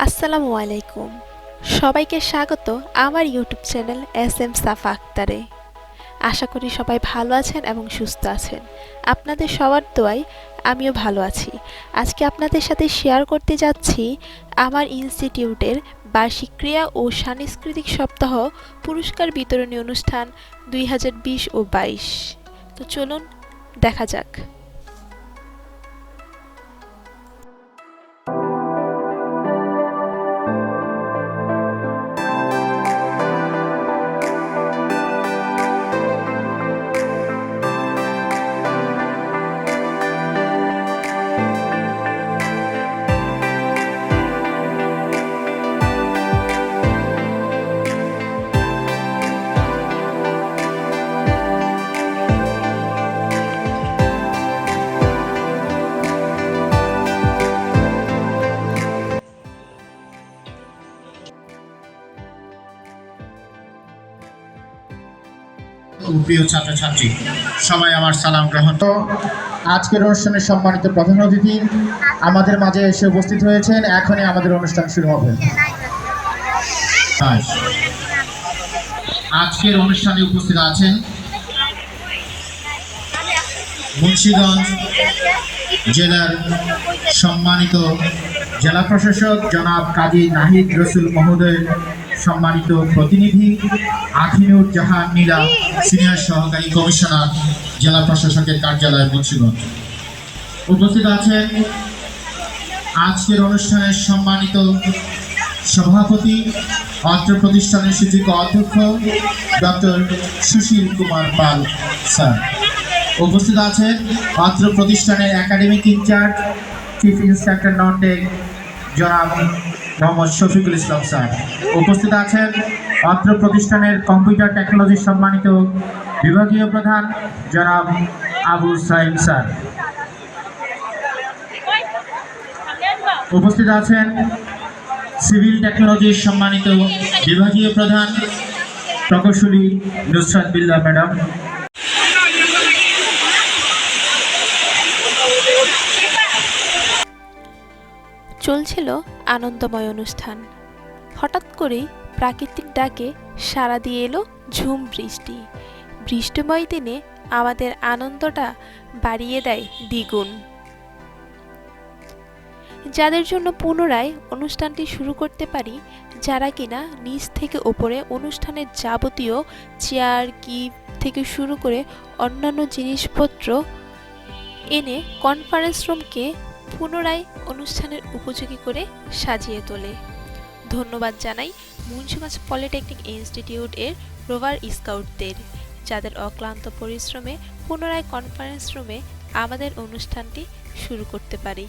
আসসালামু আলাইকুম। সবাইকে স্বাগত আমার ইউটিউব চ্যানেল এস এম সাফা আক্তারে। আশা করি সবাই ভালো আছেন এবং সুস্থ আছেন। আপনাদের সবার দোয়ায় আমিও ভালো আছি। আজকে আপনাদের সাথে শেয়ার করতে যাচ্ছি আমার ইনস্টিটিউটের বার্ষিক ক্রীড়া ও সাংস্কৃতিক সপ্তাহ পুরস্কার বিতরণী অনুষ্ঠান 2020 ও 22। তো চলুন দেখা যাক। প্রিয় ছাত্রছাত্রী, সবাই আমার সালাম গ্রহণ। তো আজকের অনুষ্ঠানের সম্মানিত প্রধান অতিথি আমাদের মাঝে এসে উপস্থিত হয়েছেন। এখনই আমাদের অনুষ্ঠান শুরু হবে। আজকের অনুষ্ঠানে উপস্থিত আছেন মুন্সিগঞ্জ জেলার সম্মানিত জেলা প্রশাসক জনাব কাজী নাহিদ রসুল মহোদয়, সম্মানিত প্রতিনিধি আখিনুর জাহান নীলা, সিনিয়র সহকারী কমিশনার, জেলা প্রশাসকের কার্যালয় মুন্সিগঞ্জ। উপস্থিত আছেন আজকের অনুষ্ঠানের সম্মানিত সভাপতি, অত্র প্রতিষ্ঠানের সূচিক অধ্যক্ষ ডক্টর সুশীল কুমার পাল স্যার। উপস্থিত আছেন অত্র প্রতিষ্ঠানের academic incharge, chief instructor non tech জনাব মোহাম্মদ শফিকুল ইসলাম স্যার। উপস্থিত আছেন অত্র প্রতিষ্ঠানের কম্পিউটার টেকনোলজির সম্মানিত বিভাগীয় প্রধান জনাব আবু সাইম স্যার। উপস্থিত আছেন সিভিল টেকনোলজির সম্মানিত বিভাগীয় প্রধান প্রকৌশলী নুসরাত বিল্লাহ ম্যাডাম। চলছিল আনন্দময় অনুষ্ঠান। হঠাৎ করেই প্রাকৃতিক ডাকে সাড়া দিয়ে এলো ঝুম বৃষ্টি। বৃষ্টিময় দিনে আমাদের আনন্দটা বাড়িয়ে দেয় দ্বিগুণ। যাদের জন্য পুনরায় অনুষ্ঠানটি শুরু করতে পারি, যারা কিনা নিচ থেকে ওপরে অনুষ্ঠানের যাবতীয় চেয়ার গিফট থেকে শুরু করে অন্যান্য জিনিসপত্র এনে কনফারেন্স রুমকে পুনরায় অনুষ্ঠানের উপযোগী করে সাজিয়ে তোলে। ধন্যবাদ জানাই মুন্সিগঞ্জ পলিটেকনিক ইনস্টিটিউট এর রোভার স্কাউটদের, যাদের অক্লান্ত পরিশ্রমে পুনরায় কনফারেন্স রুমে আমাদের অনুষ্ঠানটি শুরু করতে পারি।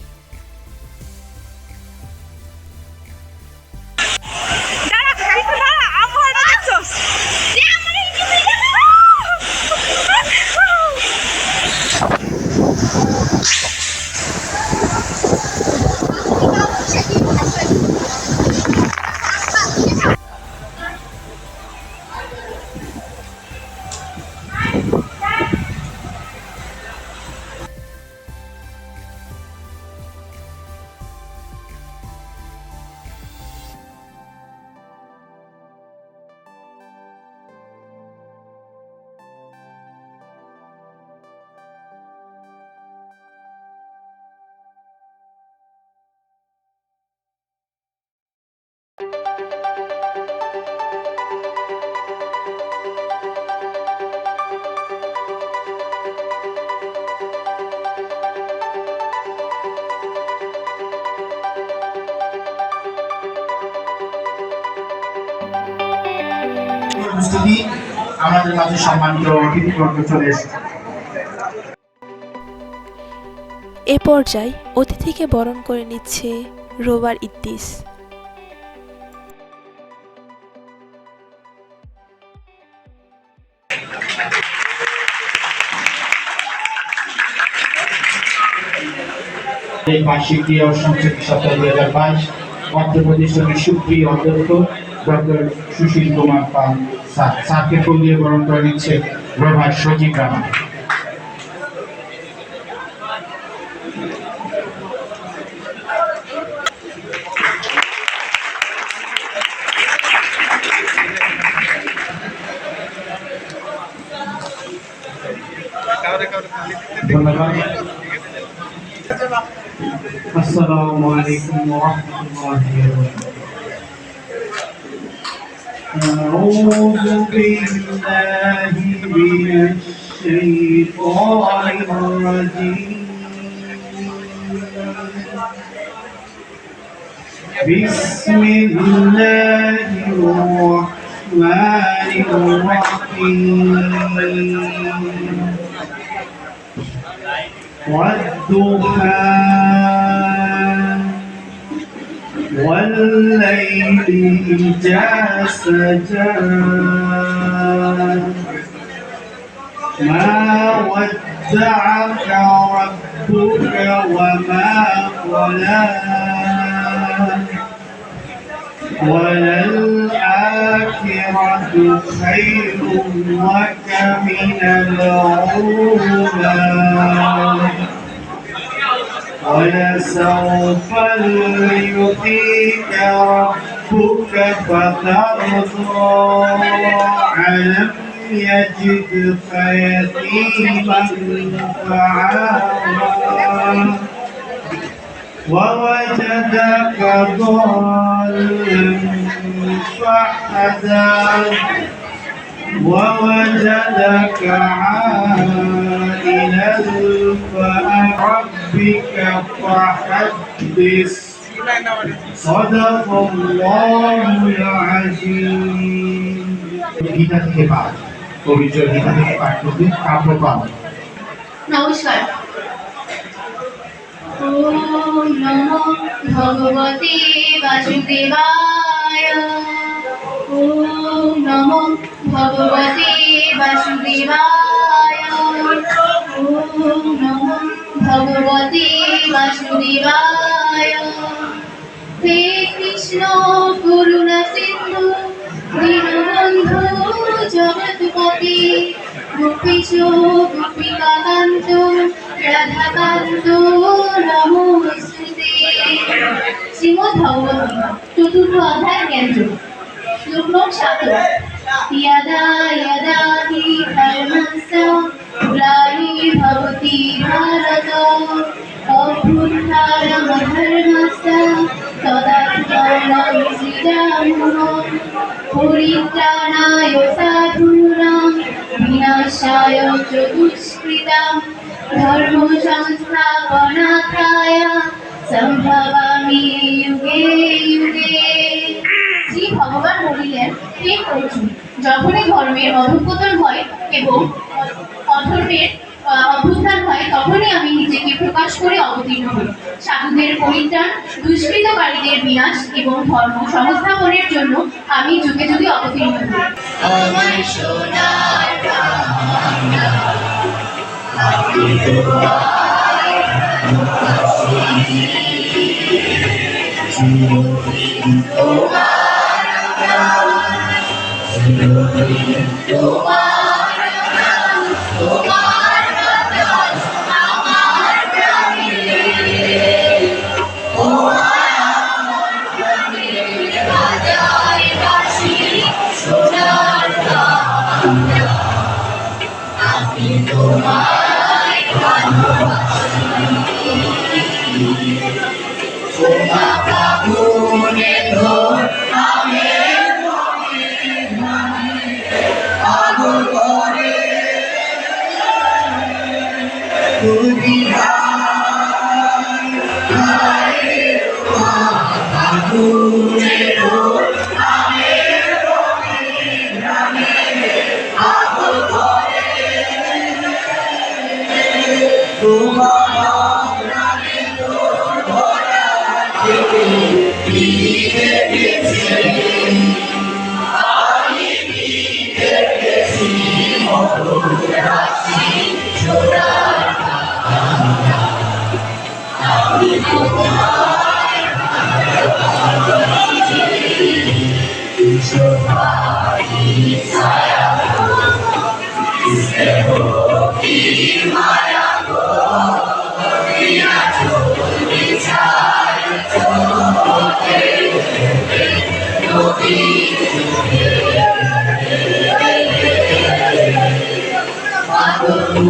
আমাদের মাঝে সম্মানিত অতিথিবর্গ চলে এসেছে। এ পর্যায়ে অতিথিকে বরণ করে নিচ্ছে রোভার ইদ্দিস। এই বার্ষিক ক্রীড়া ও সাংস্কৃতিক সপ্তাহ 2022 অত্র প্রতিষ্ঠানের সুপ্রিয় অধ্যক্ষ ডক্টর সুশীল কুমার পাল স্যারকে ফুল দিয়ে বরণ করে নিচ্ছে রোভার সজীব রানা। ধন্যবাদ। আসসালামু আলাইকুম ওয়া রাহমাতুল্লাহি ওয়া বারাকাতুহু। আউযু বিল্লাহি মিনাশ শাইতানির রাজীম। বিসমিল্লাহির রাহমানির রাহিম। والضحى والليل إذا سجى ما ودعك ربك وما قلى وللآخرة خير لك من الأولى ولسوف يعطيك ربك فترضى ألم يجدك يتيما فآوى ووجدك ضالا فهدى ووجدك عائلا فأربك فحدث صدق الله العظيم। গীতা থেকে পাঠ, পবিত্র গীতা থেকে পাঠ করবে কাব্যপাঠ। নমস্কার। ওম নমো ভগবতে বাসুদেবায়। ওম নমো ভগবতে বাসুদেবায়। ওম নমো ভগবতে বাসুদেবায়। হে কৃষ্ণ করুণা সিন্ধু দীনবন্ধু জগৎপতি গোপীশ গোপিকাকান্ত রাধাকান্ত নমস্তুতে। শ্রীমদ্ ভগবদ্ গীতা চতুর্থ অধ্যায় জ্ঞানযোগ। শ্লোক নং 7। यदा यदा हि धर्मस्य ग्लानिर्भवति भारत अभ्युत्थानमधर्मस्य तदात्मानं सृजाम्यहम् परित्राणाय साधूनां विनाशाय च दुष्कृतां धर्मसंस्थापनार्थाय सम्भवामि युगे युगे। শ্রী ভগবান বলিলেন, হে অর্জুন, যখনই ধর্মের অধঃপতন হয় এবং অধর্মের অভ্যুত্থান হয় তখনই আমি নিজেকে প্রকাশ করে অবতীর্ণ হই। সাধুদের পরিত্রাণ, দুষ্কৃতকারীদের বিনাশ এবং ধর্ম সংস্থাপনের জন্য আমি যুগে যুগে অবতীর্ণ হই। আমার সোনার বাংলা, আমি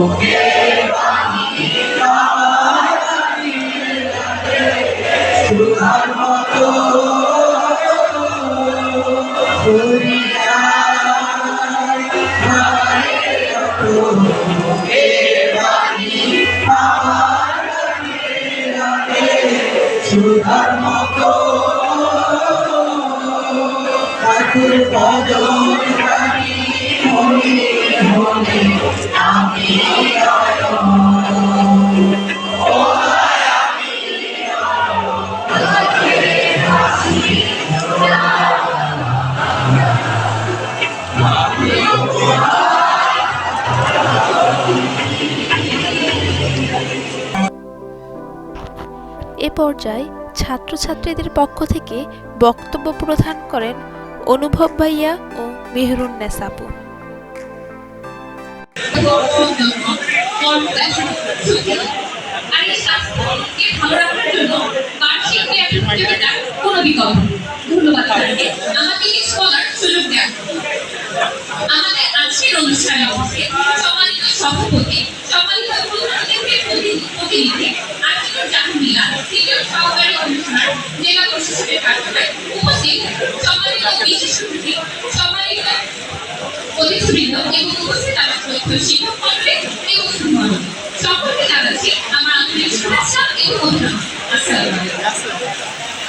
Okay. সুধার মতো সুধার মতো ঠাকুর পদরানি মনে মনে আমি এ পর্যায়ে ছাত্রছাত্রীদের পক্ষ থেকে বক্তব্য প্রদান করেন অনুভব ভাইয়া ও মেহরুন্নেসা আপু। আর এই স্বাস্থ্যকে ভালো রাখার জন্য বার্ষিক ক্রীড়া প্রতিযোগিতার কোনো বিকল্প নেই। ধন্যবাদ আপনাকে আমাকে এই স্কলার সুযোগ দেওয়ার জন্য। আমাদের আজকের অনুষ্ঠানে সম্মানিত সভাপতি, সম্মানিত প্রতিনিধি আর্টিকুল জাহাঙ্গীরা, তৃতীয় সহকারী কমিশনার, জেলা প্রশাসকের কার্যালয়, উপস্থিত সম্মানিত বিশেষ অতিথি, সম্মানিত অতিথিবৃন্দ এবং উপস্থিত আমার শ্রদ্ধেয় শিক্ষক মণ্ডলী এবং সুধীমণ্ডলী, সকলকে জানাচ্ছি আমার আন্তরিক শুভেচ্ছা এবং অভিনন্দন। আসসালামু আলাইকুম।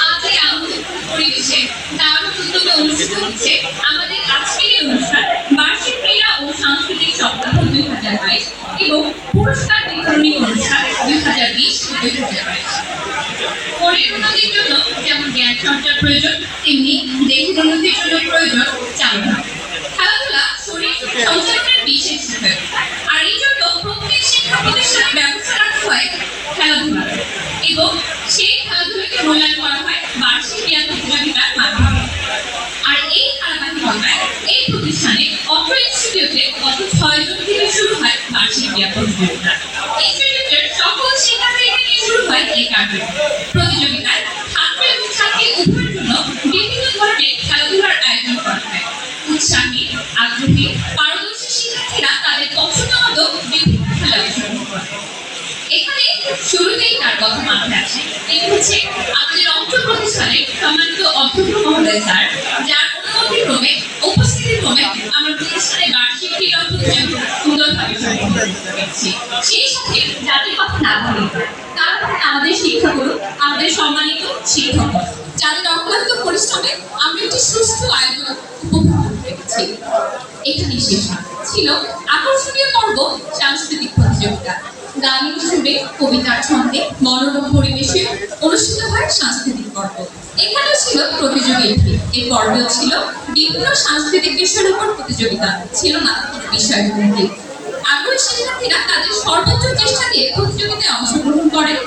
আজ এই আনন্দপূর্ণ পরিবেশে দারুণ উদ্যোগে অনুষ্ঠিত হচ্ছে আমাদের আজকের এই অনুষ্ঠান বার্ষিক ক্রীড়া ও সাংস্কৃতিক সপ্তাহ 2022 এবং পুরস্কার বিতরণী অনুষ্ঠান 2020-2022। পরের উন্নতির জন্য যেমন জ্ঞান সঞ্চার প্রয়োজন, তেমনি দেহের উন্নতির জন্য প্রয়োজন চালনা। খেলাধুলা শরীর সঞ্চালনের বিশেষ বিষয়, আর এই জন্য প্রত্যেক শিক্ষা প্রতিষ্ঠানে ব্যবস্থা রাখা হয় খেলাধুলা এবং সেই খেলাধুলাকে মূল্যায়ন করা হয় বার্ষিক ক্রীড়া প্রতিযোগিতার মাধ্যমে। আর এই ধারাবাহিকতায় এই প্রতিষ্ঠানে অত্র ইনস্টিটিউটে গত 6 জুন থেকে শুরু হয় বার্ষিক ক্রীড়া প্রতিযোগিতা। ইনস্টিটিউটের সকল শিক্ষার্থীদের নিয়ে শুরু হয় এই কার্যক্রম। প্রতিযোগিতায় ছাত্র এবং ছাত্রী উভয়ের জন্য বিভিন্ন ধরনের খেলাধুলার আয়োজন করা হয়। উৎসাহী, আগ্রহী, পারদর্শী শিক্ষার্থীরা তাদের পছন্দ মতো বিভিন্ন খেলা অংশগ্রহণ করে। এখানে শুরুতেই তার কথা মাথায় আসে, এটি হচ্ছে আমাদের অত্র প্রতিষ্ঠানের সম্মানিত অধ্যক্ষ মহোদয় স্যার, যার অনুমতিক্রমে উপস্থিতিক্রমে আমার প্রতিষ্ঠানে বার্ষিক ক্রীড়া প্রতিযোগিতা সুন্দরভাবে সম্পন্ন করছি। সেই সাথে যাদের কথা না বলি তার আমাদের শিক্ষাগুরু, আমাদের সম্মানিত শিক্ষক, যাদের অক্লান্ত পরিশ্রমে আমরা একটি সুষ্ঠু আয়োজন উপভোগ করেছি। এখানে শেষ ছিল আকর্ষণীয় পর্ব সাংস্কৃতিক প্রতিযোগিতা। গানের সুরে, কবিতার ছন্দে, মনোরম পরিবেশে অনুষ্ঠিত হয় সাংস্কৃতিক পর্ব। এখানেও ছিল প্রতিযোগিতা। এই পর্বেও ছিল বিভিন্ন সাংস্কৃতিক বিষয়ের উপর প্রতিযোগিতা, ছিল না কোনো বিষয়ভিত্তিক। আগ্রহী শিক্ষার্থীরা তাদের সর্বোচ্চ চেষ্টা দিয়ে প্রতিযোগিতায় অংশগ্রহণ করেন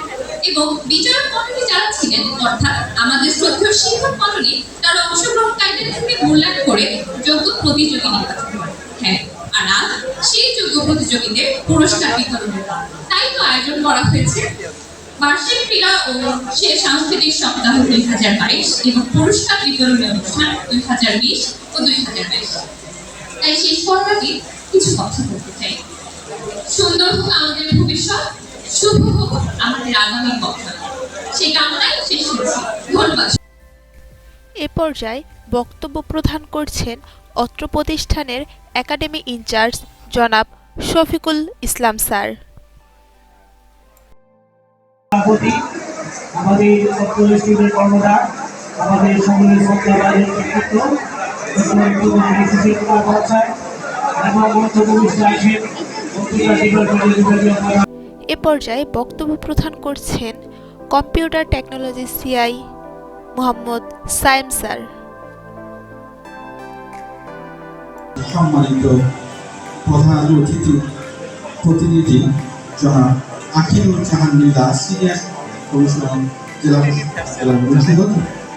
এবং বিজয়ক মণ্ডলী যারা ছিলেন, অর্থাৎ আমাদের শ্রদ্ধেয় শিক্ষক মণ্ডলী, তারা অংশগ্রহণকারীদের থেকে মূল্যায়ন করে যোগ্য প্রতিযোগী নির্বাচন করেন। হ্যাঁ, আর আজ সেই যোগ্য প্রতিযোগীদের পুরস্কার বিতরণের তাই তো আয়োজন করা হয়েছে বার্ষিক ক্রীড়া ও সাংস্কৃতিক সপ্তাহ 2022 এবং পুরস্কার বিতরণী অনুষ্ঠান 2020 ও 2022। তাই শেষ পর্বটি কিছু কথা বলতে চাই। সুন্দর হোক আমাদের ভবিষ্যৎ, শুভ হোক আমাদের আগামী কথা, সেই কামনায় শেষ করছি। ধন্যবাদ। এ পর্যায়ে বক্তব্য প্রদান করছেন অত্র প্রতিষ্ঠানের একাডেমি ইনচার্জ জনাব শফিকুল ইসলাম স্যার। আমাদের প্রতিষ্ঠানের কর্মদার, আমাদের সকলের শ্রদ্ধাবাদের ব্যক্তিত্ব এ পর্যায়ে বক্তব্য প্রদান করছেন computer technology CI Mohammad Sayem sir. সম্মানিত প্রধান অতিথি প্রতিনিধি জনাব আখিরুল জাহাঙ্গীরা, সিনিয়র কমিশনার, জেলা পরিষদ,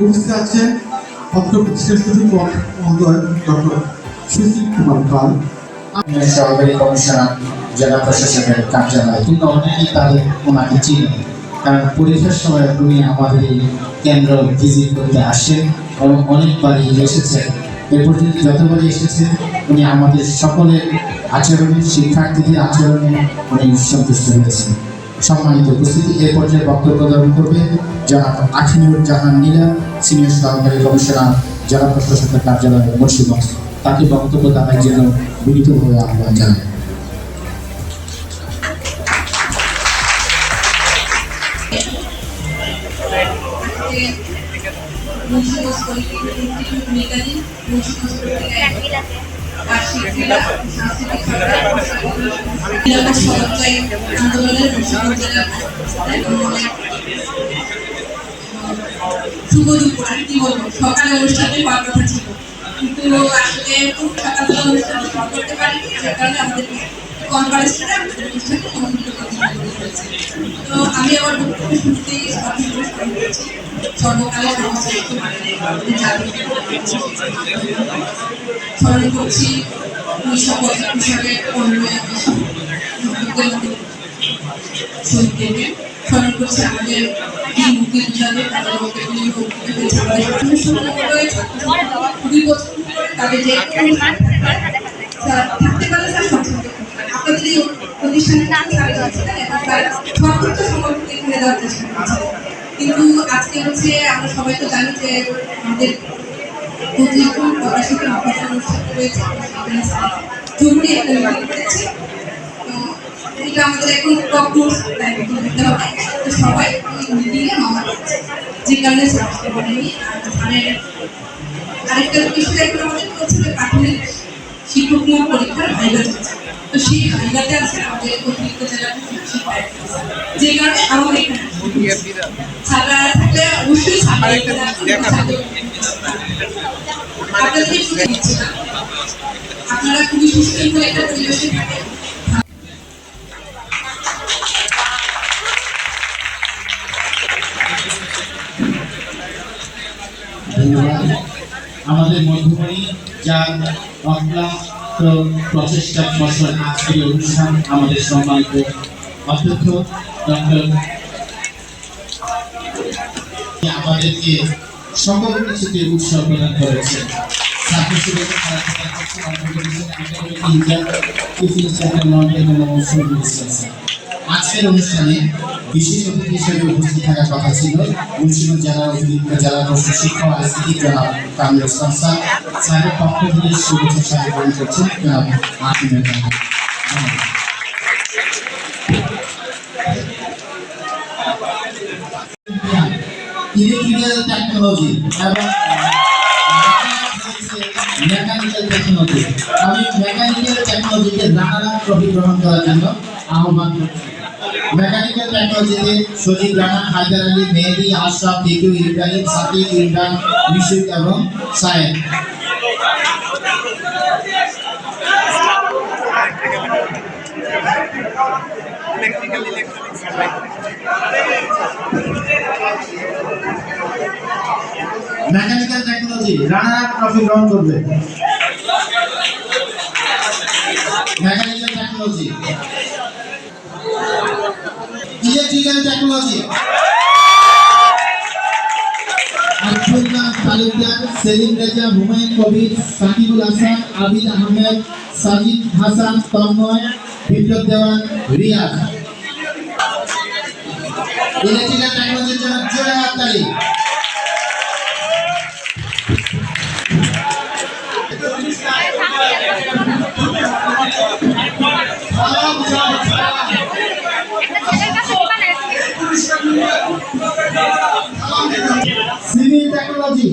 উপস্থিত আছেন অত্র প্রতিষ্ঠানের সচিব মহোদয় ডক্টর সুশীল কুমার পাল, সহকারী কমিশনার, জেলা প্রশাসকের কার্যালয়, কিন্তু অনেকেই তাদের ওনাকে চিনেন, কারণ পরীক্ষার সময় উনি আমাদের এই কেন্দ্র ভিজিট করতে আসেন এবং অনেকবারই এসেছেন। এ পর্যন্ত যতবারই এসেছেন উনি আমাদের সকলের আচরণে, শিক্ষার্থীদের আচরণে উনি সন্তুষ্ট হয়েছেন। সম্মানিত উপস্থিতি। এ পর্যায়ে বক্তব্য প্রদান করবেন জনাব আখিনুর জাহান নীলা, সিনিয়র সহকারী কমিশনার জেলা প্রশাসকের কার্যালয় মুন্সিগঞ্জ। তাকে বক্তব্য দেওয়ার জন্য বিনীতভাবে আহ্বান জানাই। শুভ দুপুর আর কি বলবো, সকালে অনুষ্ঠানে পাওয়ার কথা ছিল কিন্তু আসলে খুব সকালবেলা অনুষ্ঠানে পাওয়া করতে পারি, যার কারণে আমাদের কনফারেন্সটা আমাদের অনুষ্ঠানে অনুষ্ঠিত হয়েছে। তো আমি আমার বক্তব্য শুরুতেই স্মরণ করেছি সর্বকালে সর্বশ্রেষ্ঠ স্মরণ করছি 1975 সালের 15ই আগস্ট শহীদ দেবে, স্মরণ করছি আমাদের মুক্তিযোদ্ধাদের, তাদের রক্তগুলি হয়েছে আমাদের খুবই পছন্দ করে তাদের যে থাকতে পারলে তার সবসময় আপনাদের এই প্রতিষ্ঠানে সর্বোচ্চ সমর্থন এখানে দেওয়ার চেষ্টা করছে। কিন্তু আজকে হচ্ছে আমরা সবাই তো জানি যে আমাদের প্রতিষ্ঠান প্রকাশিত অনুষ্ঠান রয়েছে, জরুরি একটা মিটিং করেছে। তো এটা আমাদের এখন প্রক্টোর দিতে হবে, তো সবাই মিটিংয়ে মামা করছে, যে কারণে বলেনি। আরেকটা বিষয় এখন আমাদের হচ্ছে প্রাথমিক শিক্ষক নিয়োগ পরীক্ষার ভাইভা হচ্ছে, তো সেই ভাইভাতে আছে আমাদের অতিরিক্ত জেলা শিক্ষক, যে কারণে আমাদের ছাত্ররা থাকলে অবশ্যই আপনারা খুবই সুশৃঙ্খল একটা পরিবেশে থাকেন। আমাদের মধ্যমণি যার অক্লান্ত প্রচেষ্টার ফসল আজকের অনুষ্ঠান, আমাদের সম্মানিত অধ্যক্ষ ডক্টর আমাদেরকে সকল কিছুতে উৎসাহ প্রদান করেছে। আজকের অনুষ্ঠানে বিশেষ অতিথি হিসেবে উপস্থিত থাকার কথা ছিল মুন্সিগঞ্জ জেলার অতিরিক্ত জেলা প্রশাসক শিক্ষা আইসিটি জনাব কামরুল ইসলাম স্যারের পক্ষ থেকে শুভেচ্ছা স্বাগত গ্রহণ করছেন জনাব আখিনুর জাহান। ইলেকট্রিক্যাল টেকনোলজি এবং মেকানিক্যাল টেকনোলজি, আমি মেকানিক্যাল টেকনোলজিতে রানার ট্রফি গ্রহণ করার জন্য আহ্বান করছি। মেকানিক্যাল টেকনোলজিতে সজীব রানা, হায়দার আলী, মেহেদি, আশরাফ, টিটু, ইব্রাহিম, সাকিব, ইমরান, মিশুক এবং Sayed. Mechanical technology runner trophy গ্রহণ করবে। Mechanical technology, electrical technology Abdullah Talukdar, Selim Reza, Humayun Kabir, Sakibul Hasan, Abid Ahmed, Sajid Hasan, Tanmoy, Biplob Dewan, Riaz. Electrical টেকনোলজির জন্য জোরে হাততালি। সিভিল টেকনোলজি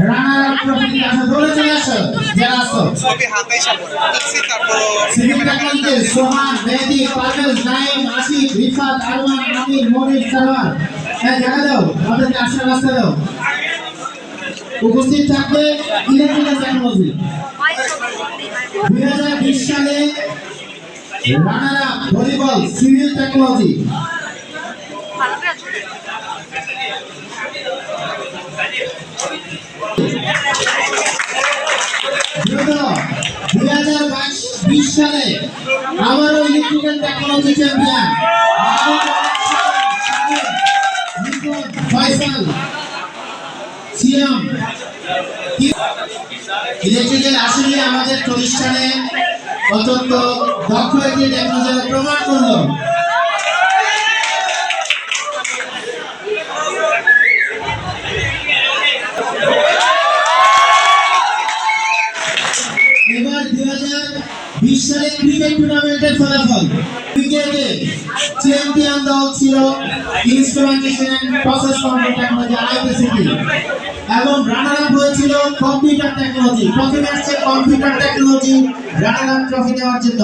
রানার ট্রফি আসো, দৌড়ে চলে আসো যারা আসো। সিভিল টেকনোলজিতে সোহান, মেহেদি, পারভেজ, নাইম, আশিক, রিফাত, আরমান, আমির, মনির, সারওয়ার, জায়গা দাও, আমাদেরকে আসার রাস্তা দাও। উপস্থিত থাকবে ইলেকট্রিক্যাল টেকনোলজি 2020 সালে runner up volleyball civil technology. বিশ সালে আমারও ইলেকট্রিক্যাল টেকনোলজি চ্যাম্পিয়ন ফয়সাল সিয়াম। ইলেকট্রিক্যাল আসলে আমাদের প্রতিষ্ঠানে অত্যন্ত দক্ষ একটি টেকনোলজি প্রমাণ করলো। ক্রিকেট টুর্নামেন্টের ফলাফল ক্রিকেটে চ্যাম্পিয়ন দল ছিল instrumentation and process control technology IPCT এবং রানার আপ হয়েছিল কম্পিউটার টেকনোলজি। প্রথমে আসছে computer technology runner up trophy নেওয়ার জন্য।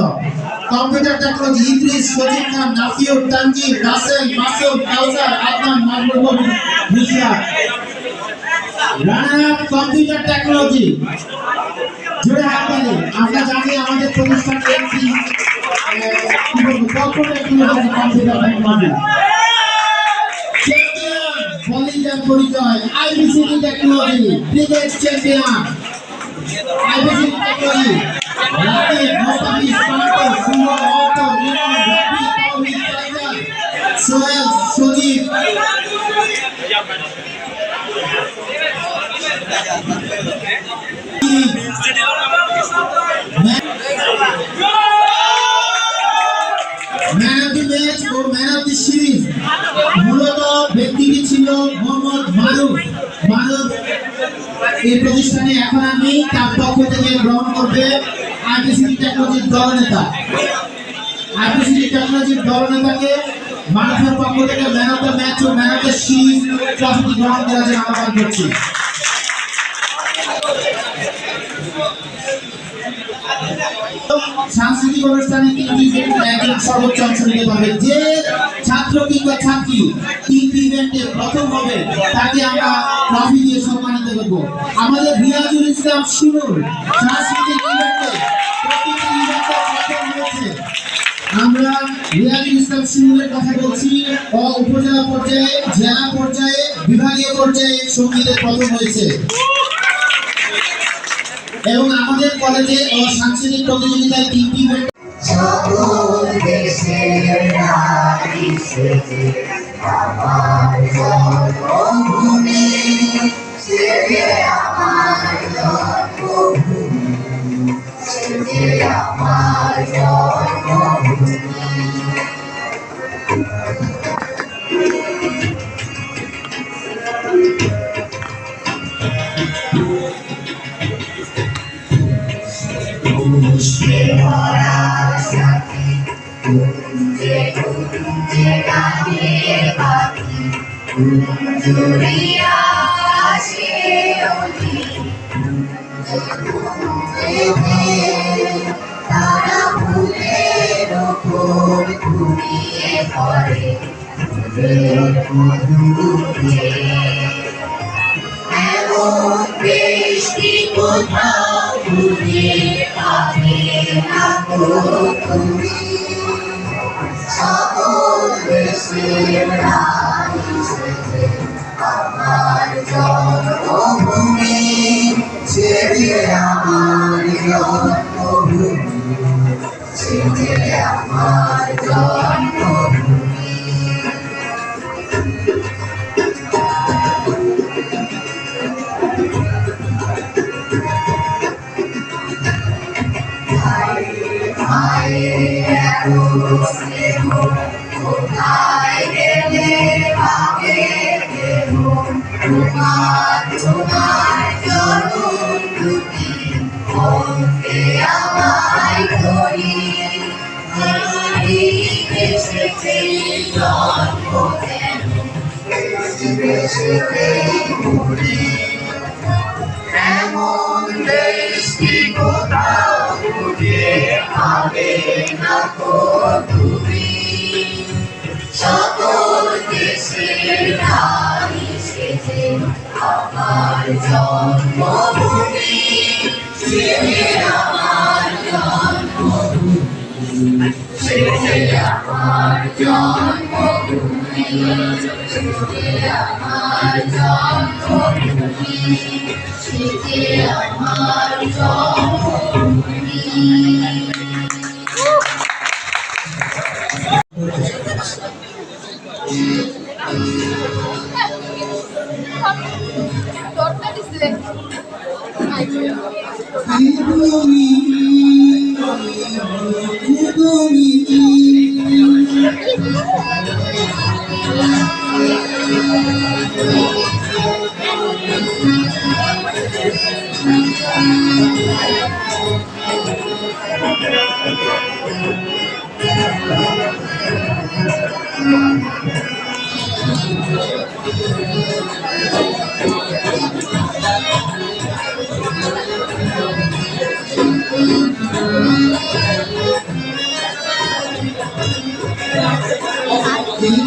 Computer technology Idris, Sajib Khan, Nafiur, Tanzir, Rasel, Masud, Kawsar, Adnan, Mahbub, Nisha. Runner up computer technology জুড়ে হাততালি। আমরা জানি আমাদের প্রতিষ্ঠানের একটি corporate computer technology champion volunteer পরিচয় IBCT technology cricket champion IBCT technology রাতে মোস্তাফি শান্ত সুমন অর্থ Rimon Robi Touhid tiger Sohel Sajib man of the match ও ম্যান অফ দি সিরিজ মূলত ব্যক্তিটি ছিল মোহাম্মদ মারুফ। এই প্রতিষ্ঠানে এখন আমি তার পক্ষ থেকে গ্রহণ করবে আইপিসিটি টেকনোলজির দলনেতা। আইপিসিটি টেকনোলজির দলনেতাকে মারুফের পক্ষ থেকে ম্যান অফ দ্য ম্যাচ ও ম্যান অফ দ্য সিরিজ ট্রফিটি গ্রহণ করার জন্য আহ্বান করছি। সাংস্কৃতিক অনুষ্ঠানে তিনটি একজন সর্বোচ্চ অংশ নিতে পারবে। যে ছাত্র কিংবা ছাত্রী তিনটি ইভেন্টে প্রথম হবে তাকে আমরা ট্রফি দিয়ে সম্মানিত করব। আমাদের রিয়াজুল ইসলাম শিমুল সাংস্কৃতিক ইভেন্টে প্রতিটি ইভেন্টে প্রথম হয়েছে। আমরা রিয়াজুল ইসলাম শিমুলের কথা বলছি। উপজেলা পর্যায়ে, জেলা পর্যায়ে, বিভাগীয় পর্যায়ে সঙ্গীতে প্রথম হয়েছে এবং আমাদের কলেজে সাংস্কৃতিক প্রতিযোগিতায় তিনটি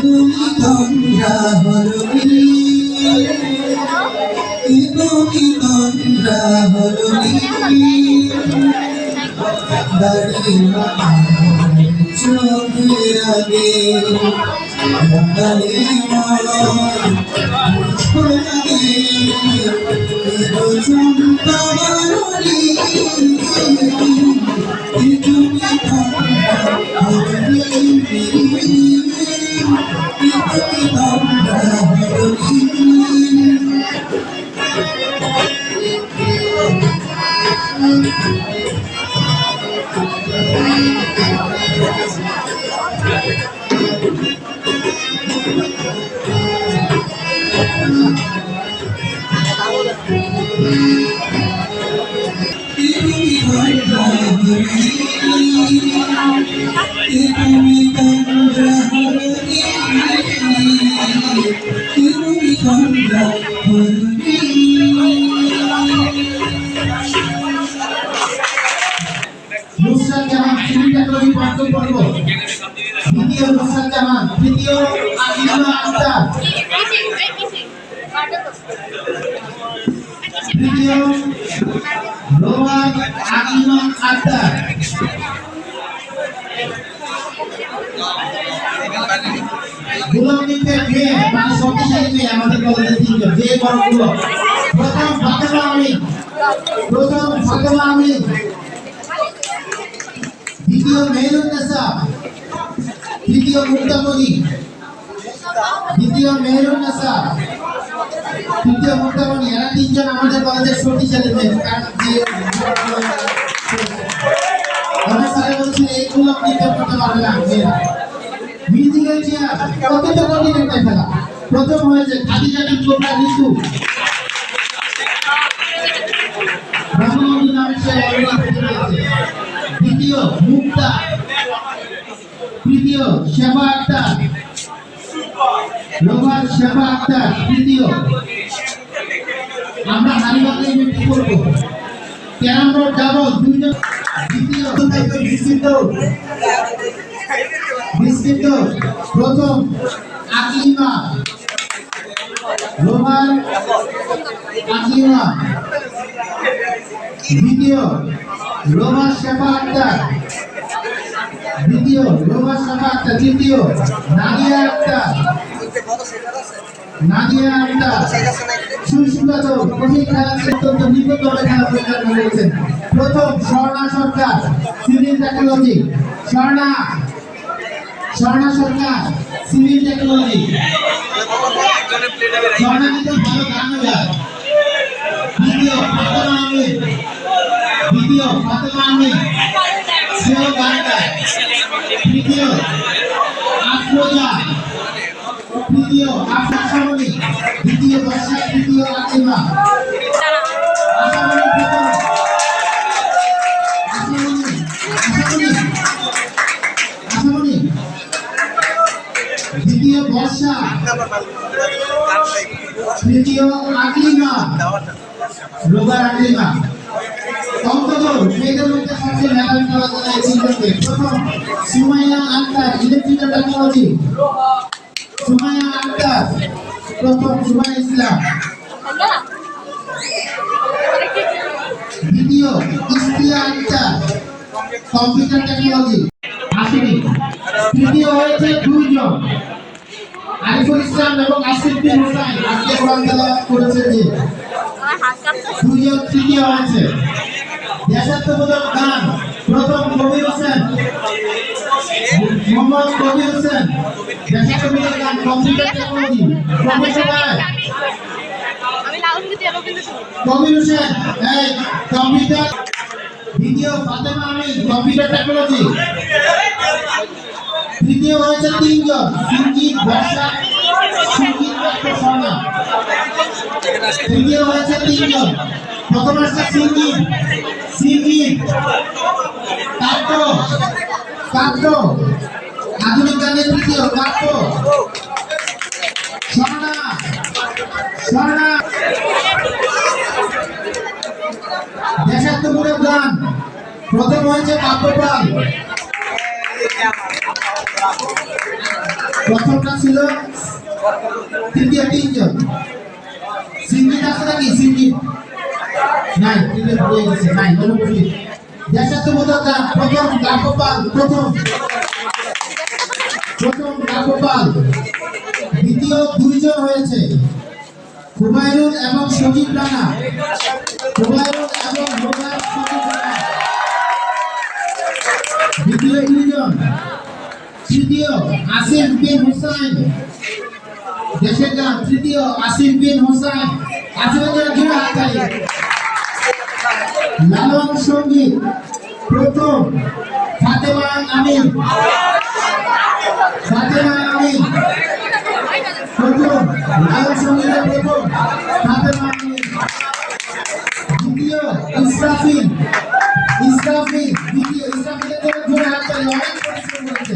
তুমি তোমরা হরবি তুমি তোমরা হরবি দাঁড়ি চোখে আগে দাঁড়ি নুসরাত জাহান সিভিল টেকনোলজি পঞ্চম পর্ব, দ্বিতীয় নুসরাত জাহান, তৃতীয় আকিমা আক্তার, তৃতীয় রোমান আকিমা আক্তার। গুলামদিনের মেয়ে মানে শক্তিশালী মেয়ে আমাদের কলেজে তিনজন, যে বড়গুলো। প্রথম ফাতেমা আমিন, দ্বিতীয় মেহেরুন্নেসা, তৃতীয় মুক্তামণি, এরা তিনজন আমাদের কলেজের শক্তিশালী মেয়ে। এইগুলো নিতে করতে পারবে না মেয়েরা। মিউজিক্যাল চেয়ার কত কন্টিনেন্টে খেলা। প্রথম হয়েছে খাদিজা কোবরা ঋতু, দ্বিতীয় মুক্তা, তৃতীয় শেফা আক্তার, লোভার শেফা আক্তার তৃতীয়। আমরা হারিবাগে ইভেন্ট করব। ক্যারাম বোর্ড ডাবল দুইজন, দ্বিতীয় বিস্কিট প্রথম আকিমা, লোভার আকিমা, দ্বিতীয় লোভার শেফা আক্তার, তৃতীয় নাদিয়া আক্তার, সুশীলত কঠিন খেলা অত্যন্ত নিপুণভাবে খেলা পরিচালনা করেছেন। প্রথম স্বর্ণা সরকার, সিভিল টেকনোলজি, স্বর্ণা সরকার, সিভিল টেকনোলজি। স্বর্ণা কিন্তু ভালো গান গায়। দ্বিতীয় ফাতেমা আমিন, সেও গান গায়। তৃতীয় আফরোজা, তৃতীয় আশামণি, দ্বিতীয় বর্ষা, তৃতীয় আকিমা। আশামণি, দ্বিতীয় বর্ষা, তৃতীয় আকিমা, রোগার আকিমা। অন্তত মেয়েদের মধ্যে সবচেয়ে মেধাবী করা যায় তিনজনকে। প্রথম সুমাইয়া আক্তার, ইলেকট্রিক্যাল টেকনোলজি, সুমাইয়া আক্তার প্রথম, সুমাইয়া ইসলাম। দ্বিতীয় ইস্তিয়া আক্তার, কম্পিউটার টেকনোলজি, আসেনি। তৃতীয় হয়েছে দুইজন, আরিফুল ইসলাম এবং আসিফুদ্দিন হোসেন, আজকে কোরআন তেলাওয়াত করেছে যে দুইজন তৃতীয় হয়েছে। দেশাত্মবোধক গান প্রথম কবির হোসেন, মোহাম্মদ কবির হোসেন, দেশাত্মবোধক গান computer technology, professor Kabir Hossain এই কম্পিউটার। দ্বিতীয় ফাতেমা আমিন, কম্পিউটার টেকনোলজি। তৃতীয় হয়েছে তিনজন, সঙ্গীত বর্ষা, সঙ্গীত স্বর্ণা। তৃতীয় হয়েছে তিনজন, প্রথম আসছে সঙ্গীত, কাব্য কাব্য আধুনিক গানের তৃতীয় কাব্য স্বর্ণা স্বর্ণা দেশাত্মমূলক গান প্রথম হয়েছে কাব্যপাল প্রথমটা ছিল তৃতীয় তিনজন সিঙ্গিত আছে নাকি সিঙ্গিত নাই তিনজন হয়ে গেছে নাই অনুপস্থিত দেশাত্মমূলক গান প্রথম কাব্যপাল প্রথম কাব্যপাল দ্বিতীয় দুইজন হয়েছে হুমায়ুন এবং সজীব রানা হুমায়ুন এবং মোবাইল সজীব রানা দ্বিতীয় দুইজন তৃতীয় আসিফ বিন হুসাইন দেশের গান তৃতীয় আসিফ বিন হুসাইন আসিফের জন্য হাততালি লালন সঙ্গীত প্রথম ফাতেমা আমিন প্রথম লালন সঙ্গীতের প্রথম ফাতেমা আমিন দ্বিতীয় ইসরাফিল দ্বিতীয় ইসরাফিলের জন্য হাততালি অনেক পরিশ্রম করেছে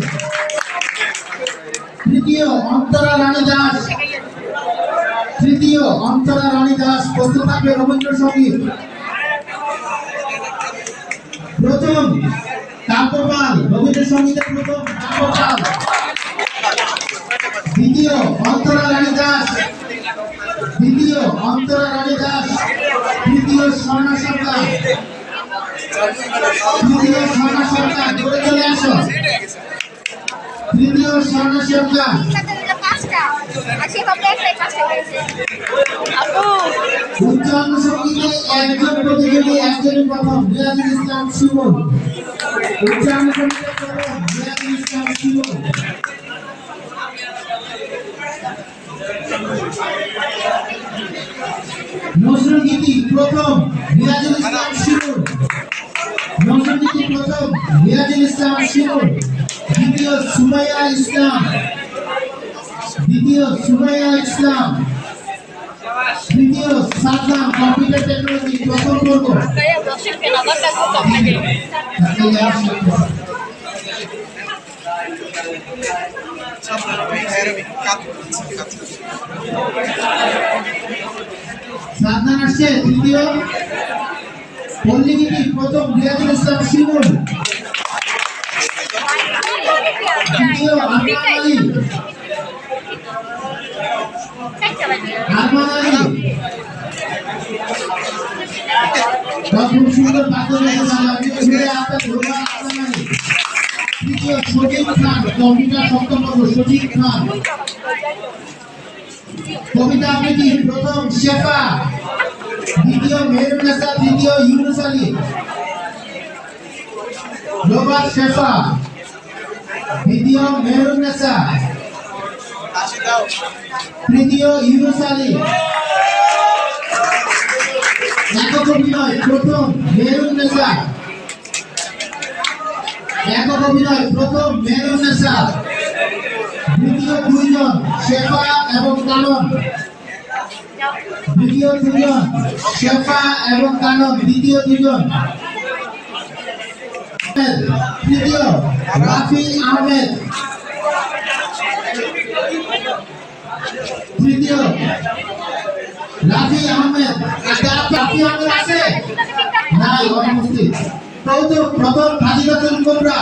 তৃতীয় অন্তরা রানী দাস প্রস্তুত থাকবে রবীন্দ্রসঙ্গীত প্রথম কাব্যপাল রবীন্দ্রসঙ্গীতের প্রথম কাব্যপাল দ্বিতীয় অন্তরা রানী দাস তৃতীয় স্বর্ণা সরকার দৌড়ে চলে আসো তৃতীয় স্বর্ণা সরকার উচ্চারণ সঙ্গীতে একজন প্রতিযোগী একজনই প্রথম মিরাজুল ইসলাম শিমুল উচ্চারণ সঙ্গীতে প্রথম মিরাজুল ইসলাম শিমুল নজরুল গীতি প্রথম মিরাজুল ইসলাম শিমুল দ্বিতীয় সুমাইয়া ইসলাম তৃতীয় সাদনাম কম্পিউটার টেকনোলজি প্রথম পর্ব সাদনাম আসছে তৃতীয় পল্লীগীতি প্রথম রিয়াজুল ইসলাম শিমুল দ্বিতীয় আরমান আলী খুব সুন্দর তৃতীয় সজীব খান কবিতা সপ্তম সজীব খান কবিতা আবৃত্তি প্রথম শেফা দ্বিতীয় মেহরুন্নেসা তৃতীয় ইউনুস আলী রোবার শেফা দ্বিতীয় মেহরুন্নেসা তৃতীয় ইউনুস আলী একক অভিনয় প্রথম মেহরুন্নেসা দ্বিতীয় দুইজন শেফা এবং কানন দ্বিতীয় দুজন তৃতীয় রাফি আহমেদ আছে নাই অনুপস্থিত প্রথম ফাজিলাতুল কুবরা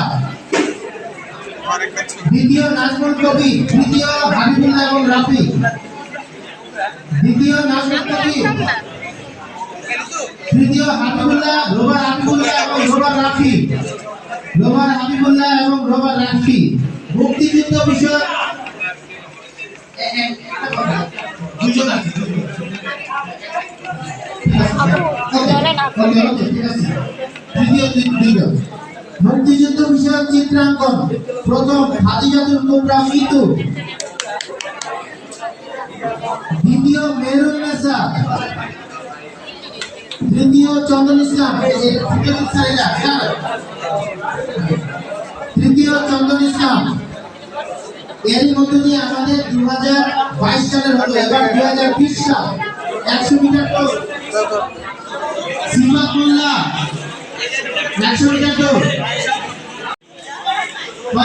দ্বিতীয় নাজমুল কবি তৃতীয় হাবিবুল্লাহ এবং রাফি তৃতীয় রোবার হাবিবুল্লাহ এবং রোবার রাফি মুক্তিযুদ্ধ বিষয় দুজন আছে মুক্তিযুদ্ধ বিষয়ক চিত্রাঙ্কন প্রথম ফাজিলাতুল কুবরা মিতু দ্বিতীয় মেহরুন্নেসা তৃতীয় চন্দন ইসলাম এরই মধ্যে দিয়ে আমাদের 2022 সালের হলো এবার 2020 সাল 100 মিটার দৌড় সিমাতুল্লাহ 100 মিটার দৌড়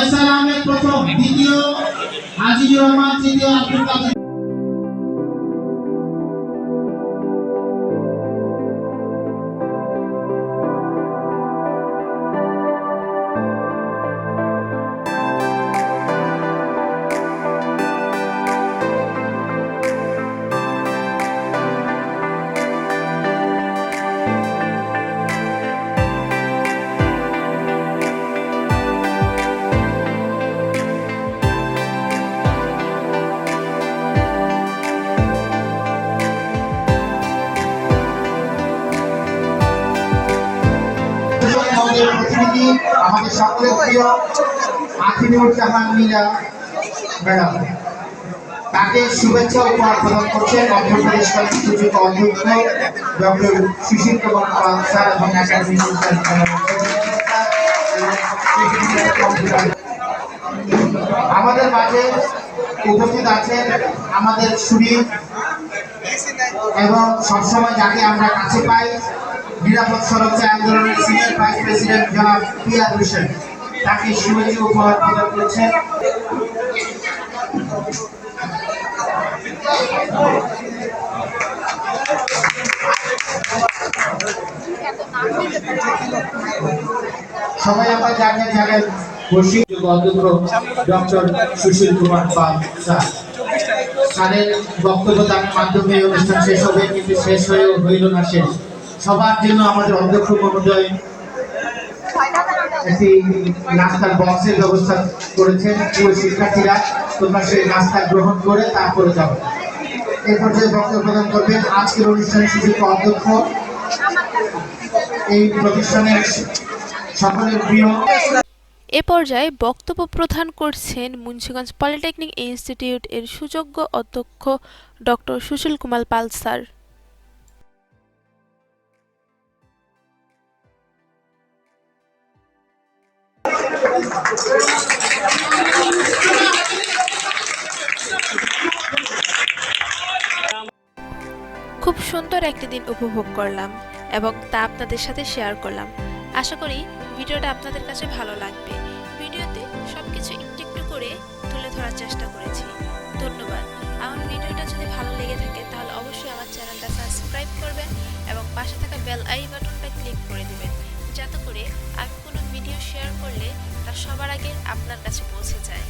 ফয়সাল আহমেদ প্রথম, দ্বিতীয় আজিজুর রহমান, তৃতীয় আব্দুল কাদের। আমাদের প্রতিনিধি, আমাদের সকলের প্রিয় আখিনুর জাহান মীরা ম্যাডাম, তাকে শুভেচ্ছা উপহার প্রদান করছেন অন্ধ্রপ্রদেশ কলেজ সুযোগ অধ্যক্ষ ডক্টর সুশীল কুমার পাল স্যার এবং একাডেমি আমাদের মাঝে উপস্থিত আছেন আমাদের সুরী এবং সবসময় যাকে আমরা কাছে পাই, নিরাপদ সুরক্ষা আন্দোলনের সিনিয়র ভাইস প্রেসিডেন্ট জনাব পিয়ার হোসেন, তাকে শুভেচ্ছা উপহার প্রদান করেছেন। সবাই আমরা জায়গায় জায়গায় বসি। অধ্যক্ষ ডক্টর সুশীল কুমার পাল স্যার, স্যারের বক্তব্য দানের মাধ্যমে এই অনুষ্ঠান শেষ হবে, কিন্তু শেষ হয়েও হইল না শেষ। সবার জন্য আমাদের অধ্যক্ষ মহোদয় একটি নাস্তার বক্সের ব্যবস্থা করেছেন। প্রিয় শিক্ষার্থীরা, তোমরা সেই নাস্তা গ্রহণ করে তারপরে যাবে। এই পর্যায়ে বক্তব্য প্রদান করবেন আজকের অনুষ্ঠানের সুযোগ্য অধ্যক্ষ, এই প্রতিষ্ঠানের সকলের প্রিয়। এ পর্যায়ে বক্তব্য প্রদান করছেন মুন্সিগঞ্জ পলিটেকনিক ইনস্টিটিউট এর সুযোগ্য অধ্যক্ষ ডক্টর সুশীল কুমার পাল স্যার। খুব সুন্দর একটি দিন উপভোগ করলাম এবং তা আপনাদের সাথে শেয়ার করলাম। আশা করি ভিডিওটা আপনাদের কাছে ভালো লাগবে। ভিডিওতে সবকিছু একটু একটু করে তুলে ধরার চেষ্টা করেছি। ধন্যবাদ। আমার ভিডিওটা যদি ভালো লেগে থাকে তাহলে অবশ্যই আমার চ্যানেলটা সাবস্ক্রাইব করবেন এবং পাশে থাকা বেল আই বাটনটা ক্লিক করে দিবেন, যাতে করে আমি কোনো ভিডিও শেয়ার করলে তা সবার আগে আপনার কাছে পৌঁছে যায়।